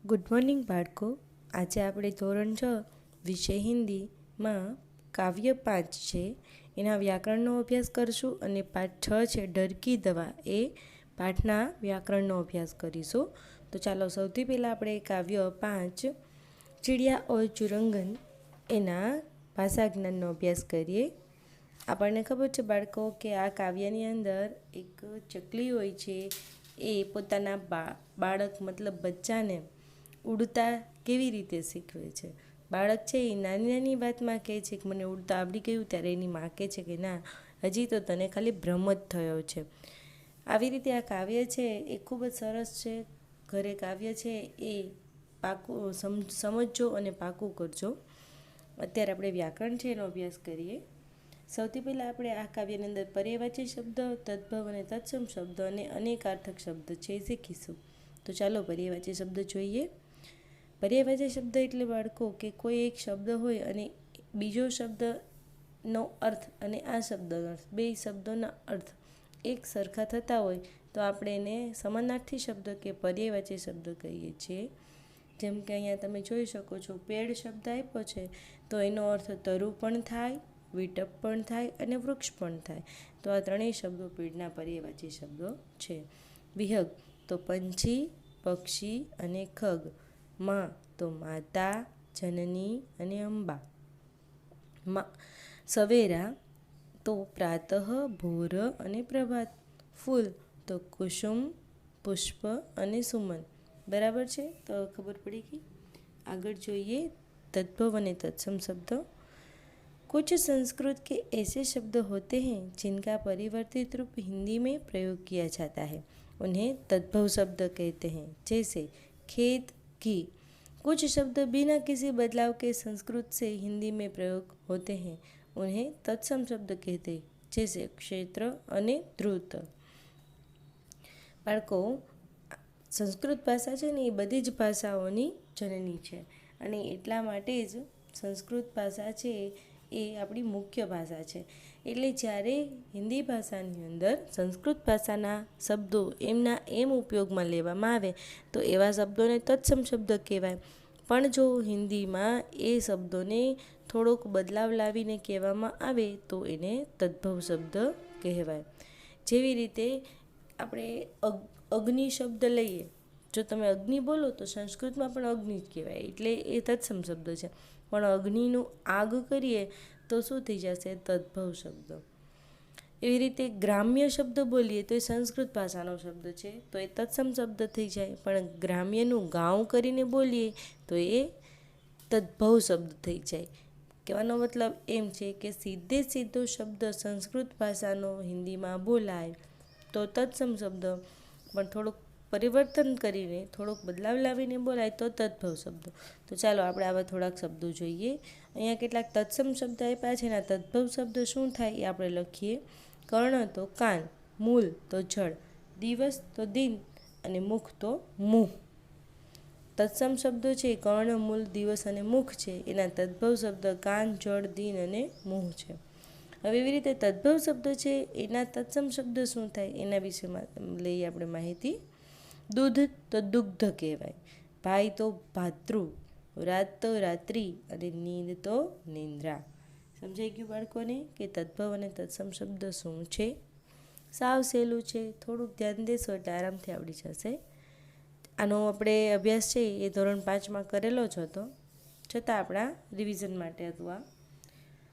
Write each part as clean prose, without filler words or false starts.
Good morning બાળકો. આજે આપણે ધોરણ 6 વિષય હિન્દીમાં કાવ્ય 5 છે એના વ્યાકરણનો અભ્યાસ કરશું અને પાઠ 6 છે ડર કી દવા એ પાઠના વ્યાકરણનો અભ્યાસ કરીશું. તો ચાલો સૌથી પહેલાં આપણે કાવ્ય 5 ચિડિયા ઓર ચુરંગન એના ભાષા જ્ઞાનનો અભ્યાસ કરીએ. આપણને ખબર છે બાળકો કે આ કાવ્યની અંદર એક ચકલી હોય છે, એ પોતાના બાળક મતલબ બચ્ચાને ઉડતા કેવી રીતે શીખવે છે. બાળક છે એ નાની નાની વાતમાં કહે છે કે મને ઉડતા આવડી ગયું, ત્યારે એની માં કહે છે કે ના, હજી તો તને ખાલી ભ્રમ જ થયો છે. આવી રીતે આ કાવ્ય છે એ ખૂબ જ સરસ છે. ઘરે કાવ્ય છે એ પાકું સમજજો અને પાકું કરજો. અત્યારે આપણે વ્યાકરણ છે એનો અભ્યાસ કરીએ. સૌથી પહેલાં આપણે આ કાવ્યની અંદર પર્યાયવાચી શબ્દ, તદ્ભવ અને તત્સમ શબ્દ અને અનેકાર્થક શબ્દ છે એ શીખીશું. તો ચાલો પર્યાયવાચી શબ્દ જોઈએ. પર્યાયવાચી શબ્દ એટલે બાળકો કે કોઈ એક શબ્દ હોય અને બીજો શબ્દનો અર્થ અને આ શબ્દનો અર્થ, બે શબ્દોના અર્થ એક સરખા થતા હોય તો આપણે એને સમાનાર્થી શબ્દ કે પર્યાયવાચી શબ્દ કહીએ છીએ. જેમ કે અહીંયા તમે જોઈ શકો છો, પેડ શબ્દ આપ્યો છે તો એનો અર્થ તરુ પણ થાય, વિટપ પણ થાય અને વૃક્ષ પણ થાય. તો આ ત્રણેય શબ્દો પેડના પર્યાયવાચી શબ્દો છે. વિહગ તો પંછી, પક્ષી અને ખગ. માં તો માતા, જનની અને અંબા. સવેરા તો પ્રાતઃ, ભોર અને પ્રભાત. ફૂલ તો કુસુમ, પુષ્પ અને સુમન. બરાબર છે, તો ખબર પડી ગઈ. આગળ જોઈએ तद्भव અને तत्सम शब्द. कुछ संस्कृत के ऐसे शब्द होते हैं जिनका परिवर्तित रूप हिंदी में प्रयोग किया जाता है, उन्हें तद्भव शब्द कहते हैं. जैसे खेत की. कुछ शब्द बिना किसी बदलाव के संस्कृत से हिंदी में प्रयोग होते हैं, उन्हें तत्सम शब्द कहते हैं. जैसे क्षेत्र અને ધ્રુત. બાળકો, સંસ્કૃત ભાષા છે ને એ બધી જ ભાષાઓની જનની છે અને એટલા માટે જ સંસ્કૃત ભાષા છે એ આપણી મુખ્ય ભાષા છે. એટલે જ્યારે હિન્દી ભાષાની અંદર સંસ્કૃત ભાષાના શબ્દો એમના એમ ઉપયોગમાં લેવામાં આવે તો એવા શબ્દોને તત્સમ શબ્દ કહેવાય. પણ જો હિન્દીમાં એ શબ્દોને થોડોક બદલાવ લાવીને કહેવામાં આવે તો એને તદ્ભવ શબ્દ કહેવાય. જેવી રીતે આપણે અગ્નિ શબ્દ લઈએ, જો તમે અગ્નિ બોલો તો સંસ્કૃતમાં પણ અગ્નિ જ કહેવાય, એટલે એ તત્સમ શબ્દ છે. પણ અગ્નિનું આગ કરીએ તો શું થઈ જશે? તદ્ભવ શબ્દ. એવી રીતે ગ્રામ્ય શબ્દ બોલીએ તો એ સંસ્કૃત ભાષાનો શબ્દ છે તો એ તત્સમ શબ્દ થઈ જાય. પણ ગ્રામ્યનું ગાઉં કરીને બોલીએ તો એ તદ્ભવ શબ્દ થઈ જાય. કહેવાનો મતલબ એમ છે કે સીધો શબ્દ સંસ્કૃત ભાષાનો હિન્દીમાં બોલાય તો તત્સમ શબ્દ, પણ થોડુંક પરિવર્તન કરીને થોડોક બદલાવ લાવીને બોલાય તો તદ્ભવ શબ્દ. તો ચાલો આપણે આવા થોડાક શબ્દો જોઈએ. અહીંયા કેટલાક તત્સમ શબ્દ આપ્યા છે. એના તદ્ભવ શબ્દ શું થાય એ આપણે લખીએ. કર્ણ તો કાન, મૂલ તો જળ, દિવસ તો દિન અને મુખ તો મુહ. તત્સમ શબ્દો છે કર્ણ, મૂલ, દિવસ અને મુખ છે. એના તદ્ભવ શબ્દ કાન, જળ, દિન અને મુહ છે. હવે એવી રીતે તદ્ભવ શબ્દ છે એના તત્સમ શબ્દ શું થાય એના વિશે લઈએ આપણે માહિતી. દૂધ તો દુગ્ધ કહેવાય, ભાઈ તો ભાતૃ, રાત તો રાત્રિ અને નીંદ તો નિંદ્રા. સમજાઈ ગયું બાળકોને કે તદ્ભવ અને તત્સમ શબ્દ શું છે? સાવ સહેલું છે, થોડુંક ધ્યાન દેશો એટલે આરામથી આવડી જશે. આનો આપણે અભ્યાસ છે એ ધોરણ 5માં કરેલો જ હતો, છતાં આપણા રિવિઝન માટે હતું આ.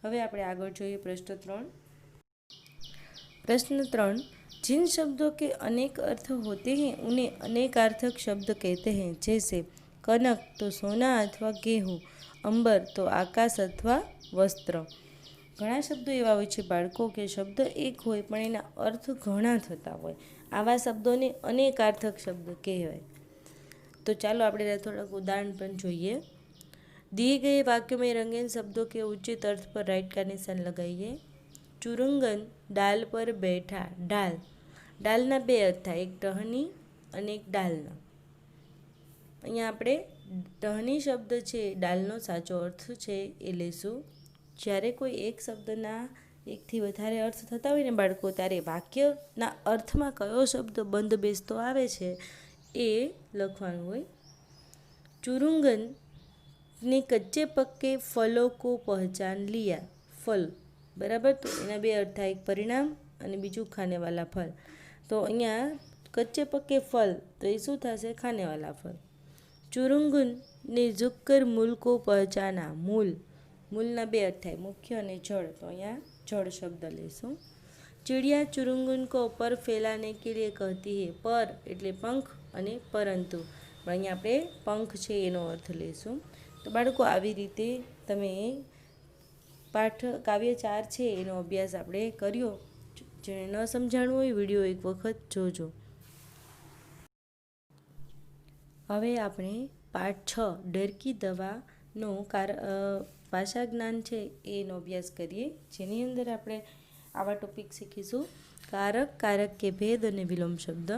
હવે આપણે આગળ જોઈએ પ્રશ્ન 3. प्रश्न 3. जिन शब्दों के अनेक अर्थ होते हैं उन्हें अनेकार्थक शब्द कहते हैं. जैसे कनक तो सोना अथवा गेहूँ, अंबर तो आकाश अथवा वस्त्र. ઘણા શબ્દો એવા હોય છે બાળકો કે શબ્દ એક હોય પણ એના અર્થ ઘણા થતા હોય. આવા શબ્દોને અનેકાર્થક શબ્દ કહેવાય. तो ચાલો આપણે થોડાક ઉદાહરણ પણ જોઈએ. दिए गए वाक्यों में रंगीन शब्दों के उचित अर्थ पर राइट का निशान लगाइए. ચુરંગન ડાલ પર બેઠા. ડાલ, ડાલના બે અર્થ થાય, એક ટહની અને એક ડાલના. અહીંયા આપણે ટહની શબ્દ છે ડાલનો સાચો અર્થ છે એ લઈશું. જ્યારે કોઈ એક શબ્દના એકથી વધારે અર્થ થતા હોય ને બાળકો, ત્યારે વાક્યના અર્થમાં કયો શબ્દ બંધ બેસતો આવે છે એ લખવાનું હોય. चुरुंगन ने कच्चे पक्के फलों को पहचान लिया। फल बराबर, तो एना बे अर्थ थाय, एक परिणाम અને બીજું ખાનેવાલા ફળ। તો અહીંયા કચ્ચે પક્કે ફલ, તો એ શું થશે? ખાનેવાલા ફળ। ચુરુંગન ને ઝુક્કર મૂલ કો પહચાના। મૂલ, મૂલના બે અર્થ થાય, મુખ્ય અને જળ, તો અહીંયા જળ શબ્દ લેશું। चिड़िया चुरुंगन को पर फैलाने के लिए कहती है। पर એટલે પંખ અને પરંતુ, પણ અહીંયા આપણે પંખ છે એનો અર્થ લેશું। તો બાળકો આવી રીતે તમે પાઠ કાવ્ય 4 છે એનો અભ્યાસ આપણે કર્યો। જેણે ન સમજાણું હોય વિડીયો એક વખત જોજો। હવે આપણે પાઠ 6 ડર की દવાનો ભાષા જ્ઞાન છે એનો અભ્યાસ કરીએ, જેની અંદર આપણે આવા ટોપિક શીખીશું। કારક, કારક કે ભેદ અને વિલોમ શબ્દ।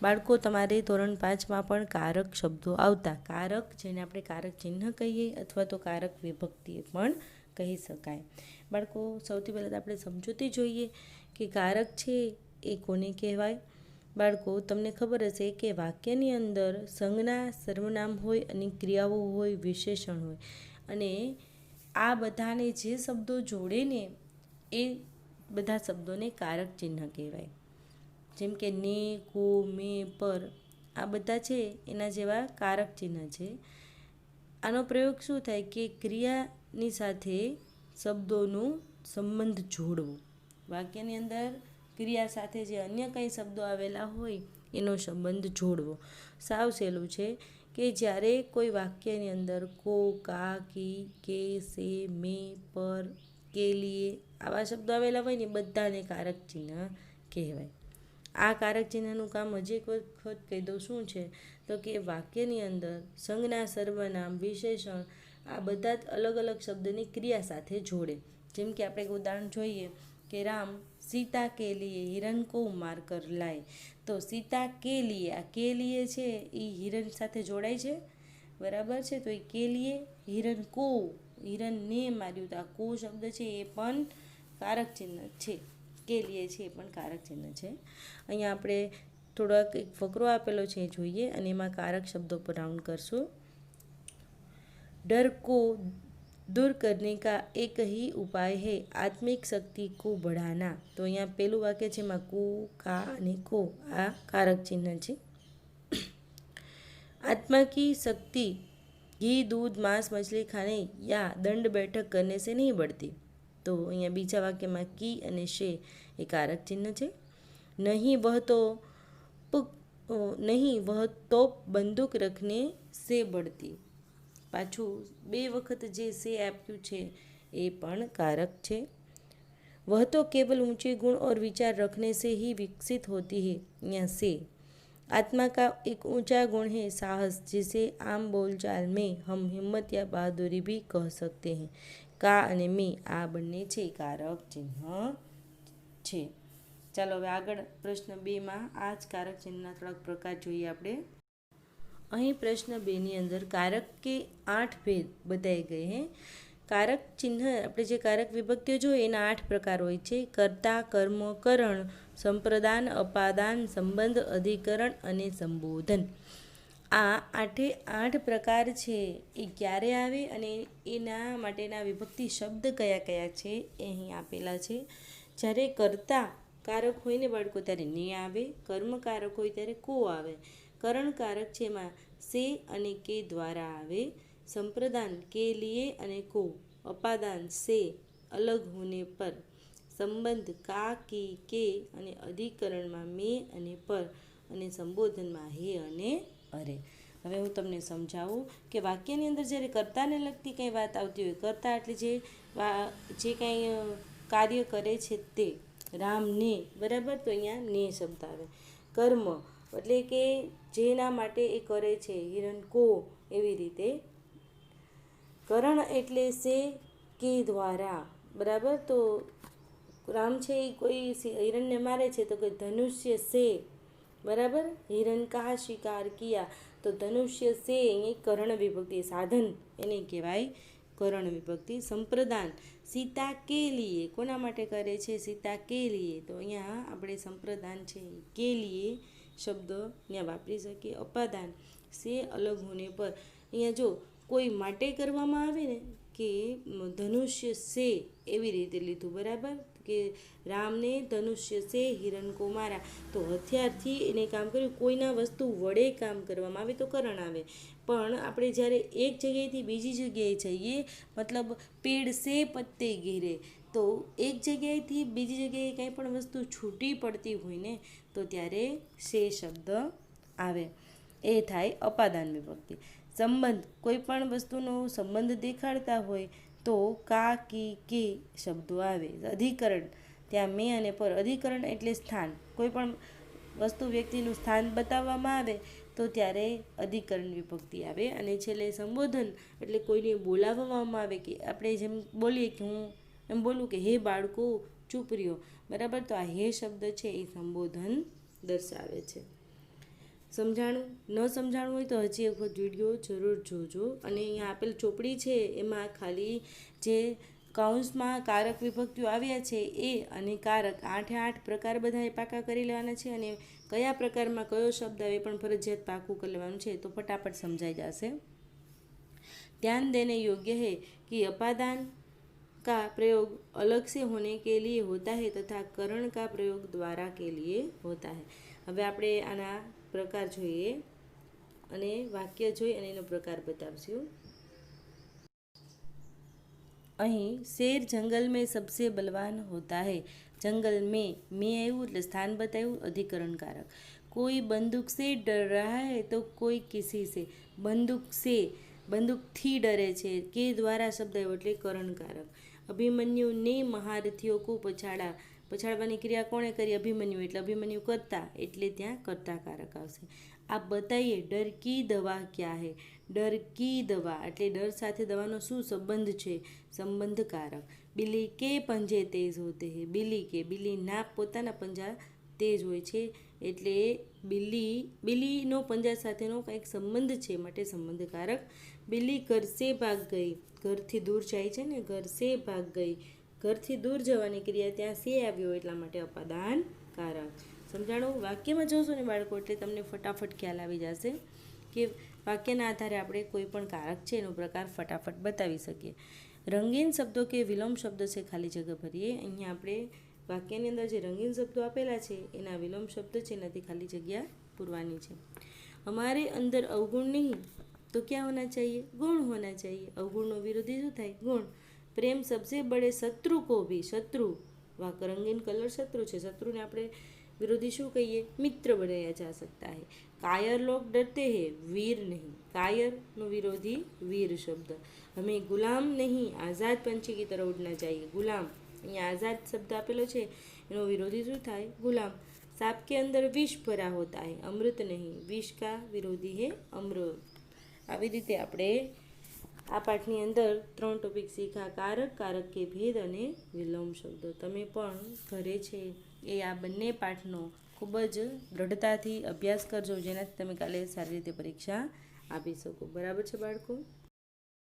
બાળકો તમારે ધોરણ 5માં પણ કારક શબ્દો આવતા। કારક જેને આપણે કારક ચિહ્ન કહીએ અથવા તો કારક વિભક્તિ પણ કહી શકાય। બાળકો સૌથી પહેલાં તો આપણે સમજૂતી જોઈએ કે કારક છે એ કોને કહેવાય। બાળકો તમને ખબર હશે કે વાક્યની અંદર સંજ્ઞા, સર્વનામ હોય અને ક્રિયાઓ હોય, વિશેષણ હોય, અને આ બધાને જે શબ્દો જોડે ને એ બધા શબ્દોને કારક ચિહ્ન કહેવાય। જેમ કે ને, કો, મે, પર, આ બધા છે એના જેવા કારક ચિહ્ન છે। આનો પ્રયોગ શું થાય કે ક્રિયાની સાથે શબ્દોનો સંબંધ જોડવો। વાક્યની અંદર ક્રિયા સાથે જે અન્ય કંઈ શબ્દો આવેલા હોય એનો સંબંધ જોડવો। સાવ સહેલું છે કે જ્યારે કોઈ વાક્યની અંદર કો, કા, કી, કે, સે, મે, પર, કે લીએ આવા શબ્દો આવેલા હોય ને બધાને કારક ચિહ્ન કહેવાય। આ કારક ચિહ્નનું કામ હજી એક વખત કહી દઉં શું છે, તો કે વાક્યની અંદર સંજ્ઞા, સર્વનામ, વિશેષણ આ બધા જ અલગ અલગ શબ્દની ક્રિયા સાથે જોડે। જેમ કે આપણે એક ઉદાહરણ જોઈએ કે રામ સીતા કે લીએ હિરણ કો માર કર લાય। તો સીતા કે લીએ, આ કે લીએ છે એ હિરણ સાથે જોડાય છે, બરાબર છે। તો એ કે લીએ હિરણ કો, હિરણને માર્યું, તો આ કો શબ્દ છે એ પણ કારક ચિહ્ન છે, કે લીએ છે એ પણ કારક ચિહ્ન છે। અહીંયા આપણે થોડોક એક ફકરો આપેલો છે એ જોઈએ અને એમાં કારક શબ્દો પર રાઉન્ડ કરશું। डर को दूर करने का एक ही उपाय है आत्मिक शक्ति को बढ़ाना। तो અહીંયા પેલું વાક્ય છે એમાં કુ, કા અને કો આ કારક ચિહ્ન છે। आत्मा की शक्ति घी, दूध, मांस, मछली खाने या दंड बैठक करने से नहीं बढ़ती। तो અહીંયા બીજા વાક્યમાં કી અને શે એ કારક ચિહ્ન છે। नहीं वह तो बंदूक रखने से बढ़ती। પાછું બે વખત જે સે આપ્યું છે એ પણ કારક છે। वह तो केवल ऊंचे गुण और विचार रखने से ही विकसित होती है। यहाँ से आत्मा का एक ऊंचा गुण है साहस, जिसे आम बोलचाल में हम हिम्मत या बहादुरी भी कह सकते हैं। का અને મે આ બંને છે કારક ચિહ્ન છે। ચાલો હવે આગળ પ્રશ્ન 2માં આ જ કારક ચિહ્નના થોડાક પ્રકાર જોઈએ આપણે। અહીં પ્રશ્ન 2ની અંદર કારક કે 8 ભેદ બતાઈ ગए हैं। કારક ચિહ્ન આપણે જે કારક વિભક્તિઓ જોઈએ એના 8 પ્રકાર હોય છે। કર્તા, કર્મ, કરણ, સંપ્રદાન, અપાદાન, સંબંધ, અધિકરણ અને સંબોધન। આ 8 પ્રકાર છે એ ક્યારે આવે અને એના માટેના વિભક્તિ શબ્દ કયા કયા છે એ અહીં આપેલા છે। જ્યારે કર્તા કારક હોય ને બાળકો ત્યારે ને આવે, કર્મ કારક હોય ત્યારે કો આવે, કરણ કારક છે એમાં સે અને કે દ્વારા આવે, સંપ્રદાન કે લીએ અને કો, અપાદાન સે અલગ હોને પર, સંબંધ કા, કી, કે અને અધિકરણમાં મે અને પર અને સંબોધનમાં હે અને અરે। હવે હું તમને સમજાવું કે વાક્યની અંદર જ્યારે કર્તાને લગતી કંઈ વાત આવતી હોય, કર્તા એટલે જે કંઈ કાર્ય કરે છે તે, રામને, બરાબર, તો અહીંયા ને શબ્દ આવે। કર્મ એટલે કે જેના માટે એ કરે છે, હિરણ કો, એવી રીતે। કરણ એટલે સે કે દ્વારા, બરાબર, તો રામ છે એ કોઈ હિરણને મારે છે તો કે ધનુષ્ય સે, બરાબર, હિરણ કા શિકાર કિયા, તો ધનુષ્ય સે એ કરણ વિભક્તિ, સાધન એને કહેવાય કરણ વિભક્તિ। સંપ્રદાન સીતા કે લીએ, કોના માટે કરે છે? સીતા કે લીએ, તો અહીંયા આપણે સંપ્રદાન છે કે લીએ શબ્દ અહીંયા વાપરી શકીએ। અપાદાન સે અલગ હોને પર, અહીંયા જો કોઈ માટે કરવામાં આવે ને કે ધનુષ્ય સે એવી રીતે લીધું, બરાબર, કે રામને ધનુષ્ય સે હિરણ કો મારા, તો હથિયારથી એને કામ કર્યું. કોઈના વસ્તુ વડે કામ કરવામાં આવે તો કરણ આવે, પણ આપણે જ્યારે એક જગ્યાએથી બીજી જગ્યાએ જઈએ, મતલબ પેડ સે પત્તે ગીરે, તો એક જગ્યાએથી બીજી જગ્યાએ કંઈ પણ વસ્તુ છૂટી પડતી હોય ને તો ત્યારે સે શબ્દ આવે. એ થાય અપાદાન વિભક્તિ. સંબંધ, કોઈ પણ વસ્તુનો સંબંધ દેખાડતા હોય તો કા કી કે શબ્દો આવે. અધિકરણ, ત્યાં મેં અને પર. અધિકરણ એટલે સ્થાન, કોઈ પણ વસ્તુ વ્યક્તિનું સ્થાન બતાવવામાં આવે તો ત્યારે અધિકરણ વિભક્તિ આવે. અને છેલ્લે સંબોધન, એટલે કોઈને બોલાવવામાં આવે, કે આપણે જેમ બોલીએ કે હું એમ બોલું કે હે બાળકો ચૂપ રહ્યો, બરાબર, તો આ હે શબ્દ છે એ સંબોધન દર્શાવે છે. સમજાણું? ન સમજાણું હોય તો હજી એક વખત વિડીયો જરૂર જોજો. અને અહીંયા આપેલ ચોપડી છે એમાં ખાલી જે કૌંસમાં કારક વિભક્તિઓ આવ્યા છે એ અને કારક 8 પ્રકાર બધાએ પાકા કરી લેવાના છે, અને કયા પ્રકારમાં કયો શબ્દ આવે પણ ફરજિયાત પાકું કરી લેવાનું છે, તો ફટાફટ સમજાઈ જશે. ध्यान देने योग्य है कि अपादान का प्रयोग अलग से होने के लिए होता है तथा करण का प्रयोग द्वारा के लिए होता है. હવે આપણે આના પ્રકાર જોઈએ અને વાક્ય જોઈ અને એનો પ્રકાર બતાવશું. અહીં શેર જંગલ में सबसे बलवान होता है. जंगल में આવ્યું એટલે સ્થાન બતાવ્યું, અધિકરણ કારક. कोई बंदूक से डर रहा है तो कोई किसी से. बंदूक से, બંદૂકથી ડરે છે, કે દ્વારા શબ્દ આવ્યો એટલે કરણકારક. અભિમન્યુને મહારથીઓ કો પછાડા, પછાડવાની ક્રિયા કોણે કરી? અભિમન્યુ, એટલે અભિમન્યુ કરતા, એટલે ત્યાં કર્તાકારક આવશે. આ બતાઈએ ડર કી દવા ક્યાં હે. ડર કી દવા એટલે ડર સાથે દવાનો શું સંબંધ છે? સંબંધકારક. બિલ્લી કે પંજે તેજ હોતે હે. બિલ્લી કે, બિલ્લીના પોતાના પંજા તેજ હોય છે, એટલે બિલ્લીનો પંજા સાથેનો કંઈક સંબંધ છે, માટે સંબંધકારક. બિલ્લી ઘર સે ભાગ ગઈ, ઘરથી દૂર જાય છે ને, ઘર સે ભાગ ગઈ, ઘરથી દૂર જવાની ક્રિયા ત્યાં સે આવ્યો એટલા માટે અપાદાન કારક. સમજાણું? વાક્યમાં જોશો ને બાળકો એટલે તમને ફટાફટ ખ્યાલ આવી જશે કે વાક્યના આધારે આપણે કોઈ પણ કારક છે એનો પ્રકાર ફટાફટ બતાવી શકીએ. રંગીન શબ્દો કે વિલોમ શબ્દ છે, ખાલી જગ્યા ભરીએ. અહીંયા આપણે વાક્યની અંદર જે રંગીન શબ્દો આપેલા છે એના વિલોમ શબ્દ છે, એનાથી ખાલી જગ્યા પૂરવાની છે. हमारे अंदर अवगुण नहीं तो क्या होना चाहिए? गुण होना चाहिए. अवगुणનો વિરોધી શું થાય? ગુણ. પ્રેમ સબસે બડે શત્રુ કો ભી, શત્રુ, વાક રંગીન કલર શત્રુ છે, શત્રુને આપણે વિરોધી શું કહીએ? મિત્ર બનાયા જા सकता है. कायर लोग डरते हैं, वीर नहीं. कायरનો વિરોધી વીર શબ્દ. हमें गुलाम नहीं आज़ाद पंछी की तरह उड़ना चाहिए. गुलाम, અહીંયા આઝાદ શબ્દ આપેલો છે એનો વિરોધી શું થાય? ગુલામ. सांप के अंदर विष भरा होता है, अमृत नहीं. विष का विरोधी है अमृत. આવી રીતે આપણે આ પાઠની અંદર 3 ટોપિક શીખ્યા: કારક, કારક કે ભેદ અને વિલોમ શબ્દો. તમે પણ ઘરે છે એ આ બંને પાઠનો ખૂબ જ દ્રઢતાથી અભ્યાસ કરજો, જેનાથી તમે કાલે સારી રીતે પરીક્ષા આપી શકો. બરાબર છે બાળકો?